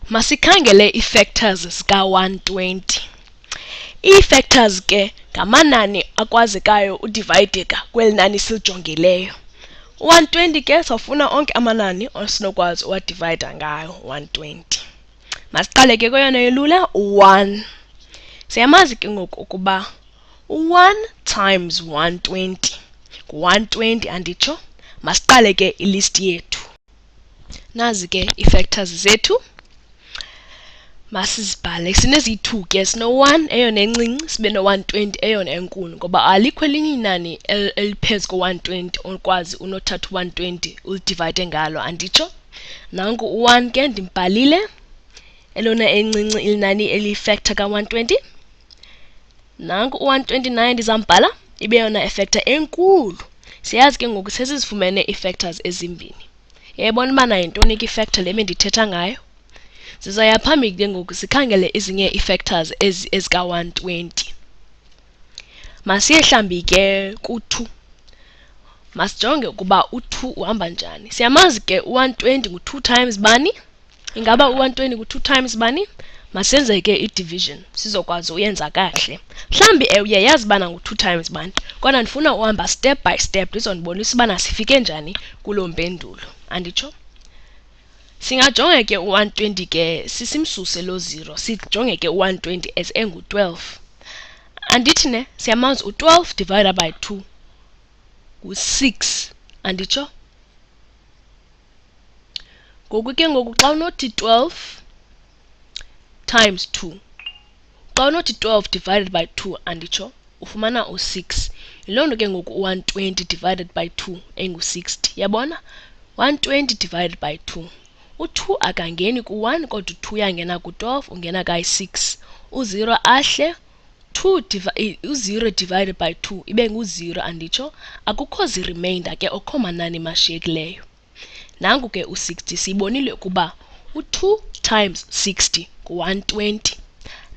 Masikhangele ii-factors zika-120. Ii-factors ke ngamanani akwazekayo udivayideka kweli nani silijongileyo. 120 ke sawufuna onke amanani osinokwazi uwadivayida ngayo 120. Masiqale ke kweyona elula, u-1. Siyamazi ke ngoku ukuba u-1 times 120 ngu-120 anditsho. Masiqale ke ilisti yethu. Nazi ke ii-factors zethu. Masizibhale. Sineziyi-2 ke, sino-1 eyona encinci, sibe no-120 eyona enkulu, ngoba alikho elinye inani eliphezu ko-120 okwazi unothatha u-120 ulidivayide ngalo anditsho. Nanku u-1 ke ndimbhalile, elona encinci inani eliyifactor ka-120. Nanku u-129 ndizambhala, ibe yona efactor enkulu. Siyazi ke ngoku sesizifumene ii-factors ezimbini. Yayibona ubana yintoni ke i-factor le bendithetha ngayo? Sizaya phambili ke ngoku sikhangele ezinye ii-factors ezika-120. Masiye hlambi ke ku-2. Masijonge ukuba u-2 uhamba njani. Siyamazi ke u-120 ngu-2 times bani? Ingaba u-120 ngu-2 times bani? Masenze ke i-division sizokwazi uyenza kahle. Mhlambi uyayazi ubana ngu-2 times bani, kodwa ndifuna uhamba step by step ndizondibonisa ubana sifike njani kuloo mpendulo anditsho. Singajonge ke u-120 ke sisimsuse lo 0, sijonge ke u-120 as engu-12. Andithi ne, siyamazi u-12 divided by 2 ngu-6 anditsho. Ngoku ke ngoku xa unothi 12 times 2, xa unothi 12 divided by 2 anditsho, ufumana u-6. Yiloo nto ke ngoku u-120 divided by 2 engu-60. Yabona? 120 divided by 2. U-2 akangeni ku-1 kodwa u-2 uyangena ku-12 ungena kayi-6. U-0 ahle, u-0 divided by 2 ibe ngu-0 anditsho. Akukho zi-remainder ke, okho manani mashiyekileyo. Nanku ke u-60 siyibonile ukuba u-2 times 60 ngu-120.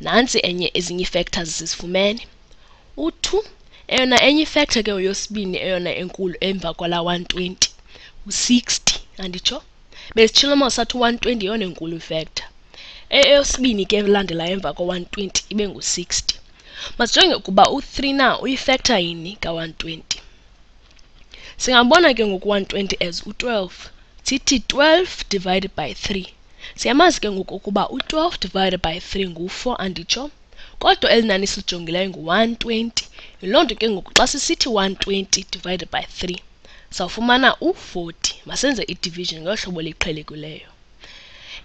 Nantsi enye ezinye ii-factors zizifumene. U-2, eyona enye ifactor ke yosibini eyona enkulu emva kwala 120 u-60 anditsho. Besitshilo masathi u-120 yeyona enkulu ifactor. Eyosibini ke elandela emva ko-120 ibe ngu-60. Masijonge ukuba u-3 na uyifactor yini ka-120. Singabona ke ngoku 120 as u-12. Sithi 12 divided by 3. Siyamazi ke ngoku ukuba u-12 divided by 3 ngu-4 anditsho. Kodwa eli nani silijongileyo ngu-120. Yiloo nto ke ngoku xa sisithi 120 divided by 3 sawufumana u-40. Masenze i-division ngolu hlobo liqhelekileyo.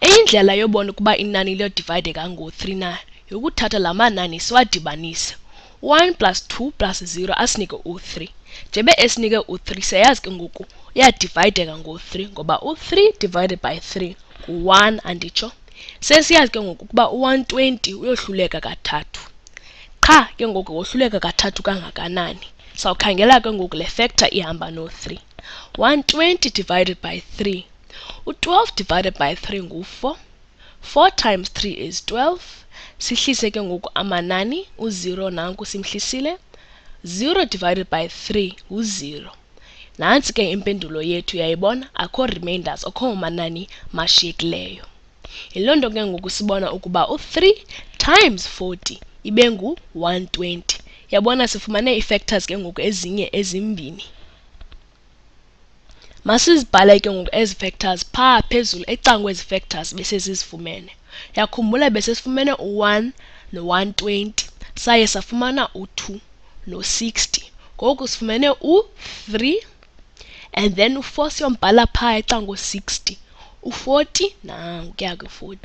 Enye indlela yobona ukuba inani liyodivayideka ngo-3 na yokuthatha la manani siwadibanise. 1 plus 2 plus 0 asinike u-3. Njebe esinike u-3 siyayazi ke ngoku uyadivayideka ngo-3 ngoba u-3 divided by 3 ngu-1 anditsho. Sesiyazi ke ngoku ukuba u-120 uyohluleka kathathu. Qha ke ngoku wohluleka kathathu kangakanani. Sawukhangela ke ngoku le factor ihamba no-3. 120 divided by 3. U-12 divided by 3 ngu-4. 4 times 3 is 12. Sihlise ke ngoku amanani, u-0 nanku simhlisile. 0 divided by 3 ngu-0. Nantsi ke impendulo yethu yayibona, akho remainders, okho manani mashiyekileyo. Yiloo nto ke ngoku sibona ukuba u-3 times 40 ibe ngu-120. Yabona sifumane ii-factors ke ngoku ezinye ezimbini. Masizibhale ke ngoku ezi factors phaa phezulu ecangwe ezi factors besesizifumene. Yakhumbula besesifumene u-1 no-120, saye safumana u-2 no-60. Ngoku sifumene u-3 and then u-4 siyombhala phaa ecango 60. U-40 nankuya ku-40.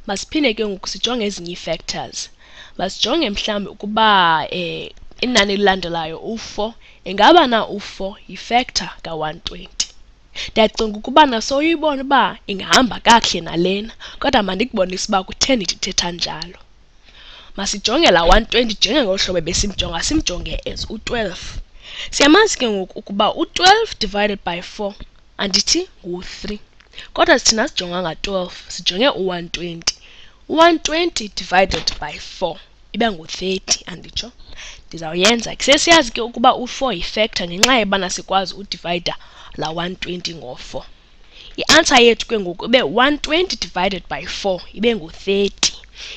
Masiphinde ke ngoku sijonge ezinye ii-factors. Masijonge mhlawumbi ukuba inani elilandelayo u-4, ingaba na u-4 yifactor ka-120. Ndiyacinga ukuba nasoyibona uba ingahamba kakuhle nalena, kodwa mandikubonise uba kutheni ndithetha njalo. Masijonge la 120 njenge ngolu hlobo besimjonga, simjonge as u-12. Siyamazi ke ngoku ukuba u-12 divided by 4 andithi ngu-3. Kodwa thina sijonganga 12, sijonge u-120. U-120 divided by 4 ibe ngu-30 anditsho. Ndizawuyenza ke. Sesiyazi ke ukuba u-4 yifactor ngenxa yebana sikwazi udivayida la 120 ngo-4. I-answer yethu ke ngoku ibe 120 divided by 4 ibe ngu-30.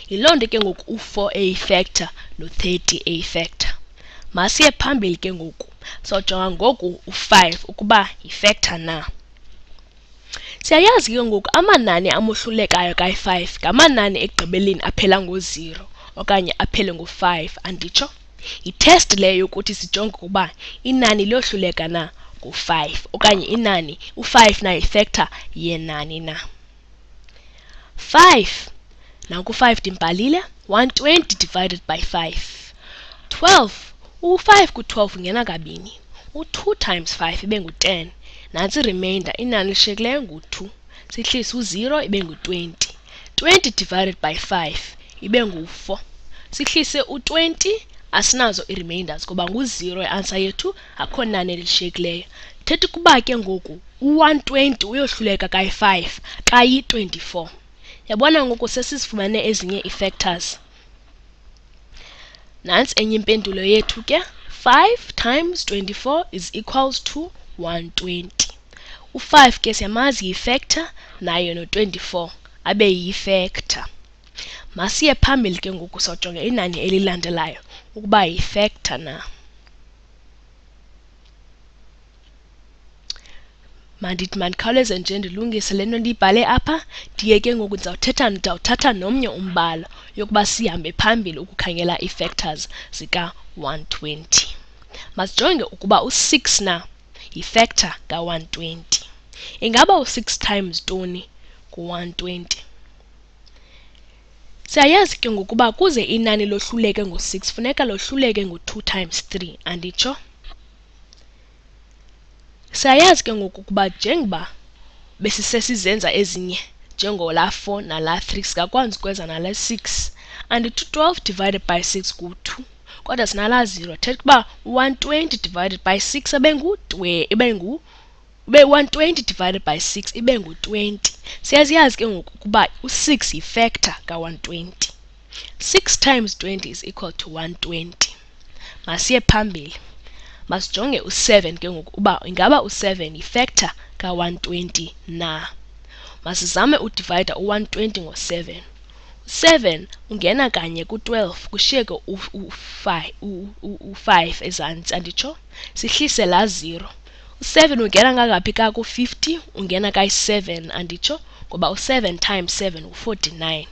Yiloo nto ke ngoku u-4 eyi-factor no-30 eyi-factor. Masiye phambili ke ngoku. Sojonga ngoku u-5 ukuba yi-factor na. Siyayazi ke ngoku amanani amohlulekayo kayi-5 ngamanani ekugqibeleni aphela ngo-0 okanye aphele ngo-5, anditsho? Yi-test leyo yokuthi sijonge ukuba inani liyohluleka na ngo-5 okanye inani u-5 na yi-factor yenani na. 5 nanku 5 ndimbhalile 120 divided by 5. 12 u-5 ku-12 ungena kabini. U-2 times 5 ibe ngu-10. Nantsi remainder inani lishiyekileyo ngu-2. Sihlise u-0 ibe ngu-20. 20 divided by 5 ibe ngu-4. Sihlise u-20 asinazo i-remainders kuba ngu-0 i-answer yethu akho nani elishiyekileyo. Thetha ukuba ke ngoku u-120 uyohluleka kayi-5 kayi-24. Yabona ngoku sesizifumane ezinye ii-factors. Nantsi enye impendulo yethu ke 5 times 24 is equals to 120. U-5 ke siyamazi yi-factor nayo no-24 abe yi-factor. Masiye phambili ke ngoku sojonga inani elilandelayo ukuba yi-factor na. Mandikhawuleze nje ndilungise le nto ndiyibhale apha. Ndiye ke ngoku ndizawuthatha nomnye umbala yokuba sihambe phambili ukukhangela ii-factors zika-120. Masijonge ukuba u-6 na yi-factor ka-120. Ingaba u-6 times ntoni ku-120? Siyayazi ke ngokuba kuze inani lohluleke ngo-6 funeka lohluleke ngo-2 times 3, anditsho? Siyayazi ke ngoku ukuba njengoba besisesizenza ezinye njengolaa 4 nalaa 3 singakwazi ukwenza nala 6. Andithi 12 divided by 6 ku-2 kodwa sinalaa 0. Thetha ukuba 120 divided by 6 ibe 120 divided by 6 ibe ngu-20. Siyaziyazi ke ngoku ukuba u-6 yi-factor ka-120. 6 times 20 is equal to 120. Masiye phambili. Masijonge u-7 ke ngoku uba ingaba u-7 yi-factor ka-120 na. Masizame udivayida u-120 ngo-7. U-7 ungena kanye ku-12 kushiyeke u-5 ezantsi, anditsho? Sihlise laa 0. U-7 ungena ngangaphi ku-50 ungena kayi-7, anditsho? Ngoba u-7 times 7 ngu-49.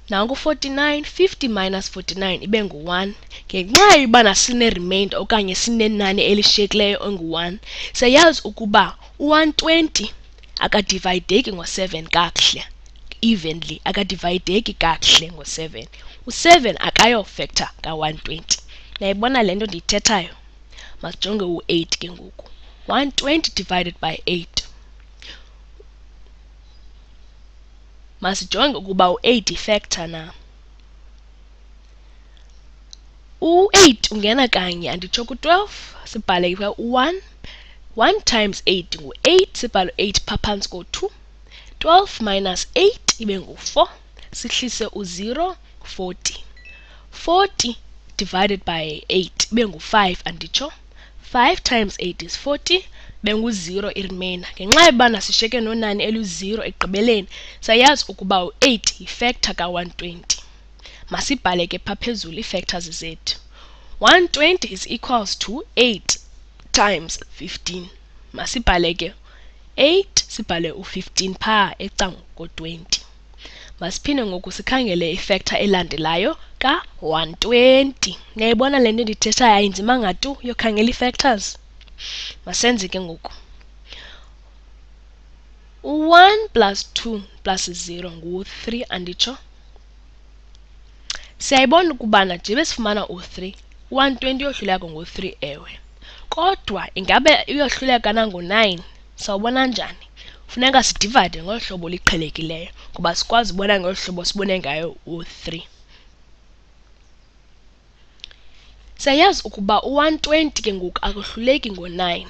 Nanku 49, 50 minus 49 ibe ngu-1. Ngenxa yobana sine-remainder okanye sinenani elishiyekileyo engu-1, siyayazi ukuba u-120 akadivayideki ngo-7 kakuhle, evenly, akadivayideki kakuhle ngo-7. U-7 akayofactor ka-120. Nayibona le nto ndiyithethayo? Masijonge u-8 ke ngoku. 120 divided by 8. Masijonge ukuba u-8 yi-factor na. U-8 ungena kanye, anditsho ku-12 sibhale u-1. 1 times 8 ngu-8, sibhale 8 phaa phantsi ko-2. 12 minus 8 ibe ngu-4. Sihlise u-0, 40. 40 divided by 8 ibe ngu-5, anditsho? 5 times 8 is 40. Bengu-0 i-remainder. Ngenxa yobana sishiyeke nonani elu-0 ekugqibeleni, siyayazi ukuba u-8 yi-factor ka-120. Masibhale ke phaa phezulu ii-factors zethu. 120 is equals to 8 times 15. Masibhale ke 8 sibhale u-15 phaa ecango ko-20. Masiphinde ngoku sikhangele i-factor elandelayo ka-120. Niyayibona le nto ndithethayo ayinzimanga tu yokhangela ii-factors. Masenze ke ngoku. U-1 plus 2 plus 0 ngu-3, anditsho? Siyayibona ukubana nje besifumana u-3, 120 uyohluleka ngo-3 ewe. Kodwa ingabe uyohluleka nango-9? Sawubona njani? Funeka sidivayide ngolu hlobo liqhelekileyo ngoba sikwazi ubona ngolu hlobo sibone ngayo u-3. Siyayazi ukuba u-120 ke ngoku akohluleki ngo-9.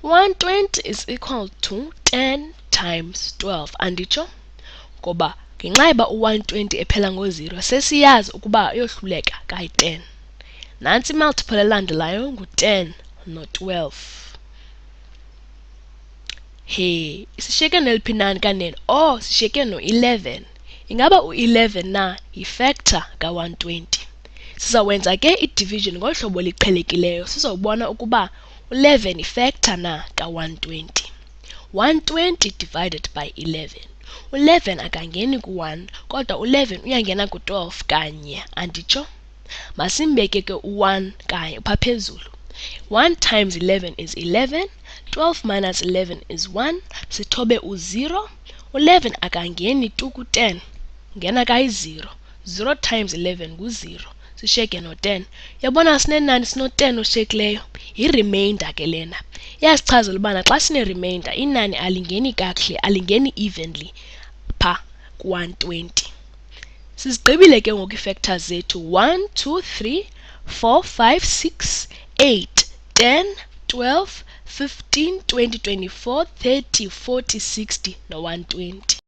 120 is equal to 10 times 12, anditsho? Ngoba ngenxa yoba u-120 ephela ngo-0 sesiyazi ukuba uyohluleka kayi-10. Nantsi multiple elandelayo ngu-10 no-12. He, sishiyeke neliphi inani kanene? Oh, sishiyeke no-11. Ingaba u-11 na yi-factor ka-120. Sizawenza ke i-division ngolu hlobo liqhelekileyo. Sizobona ukuba u-11 yi-factor na ka-120. 120 divided by 11. U-11 akangeni ku-1, kodwa u-11 uyangena ku-12 kanye, anditsho? Masimbeke ke u-1 kanye phaa phezulu. 1 times 11 is 11. 12 minus 11 is 1. Sithobe u-0. U-11 akangeni tu ku-10. Ngena kayi-0. 0 times 11 ngu-0. Sishiyeke no-10. Yabona sinenani sino-10 oshiyekileyo. Yi-remainder ke lena. Iyasichazela ubana xa sine-remainder inani alingeni kakuhle, alingeni evenly phaa ku-120. Sizigqibile ke ngoku ii-factors zethu. 1, 2, 3, 4, 5, 6, 8, 10, 12, 15, 20, 24, 30, 40, 60 no-120.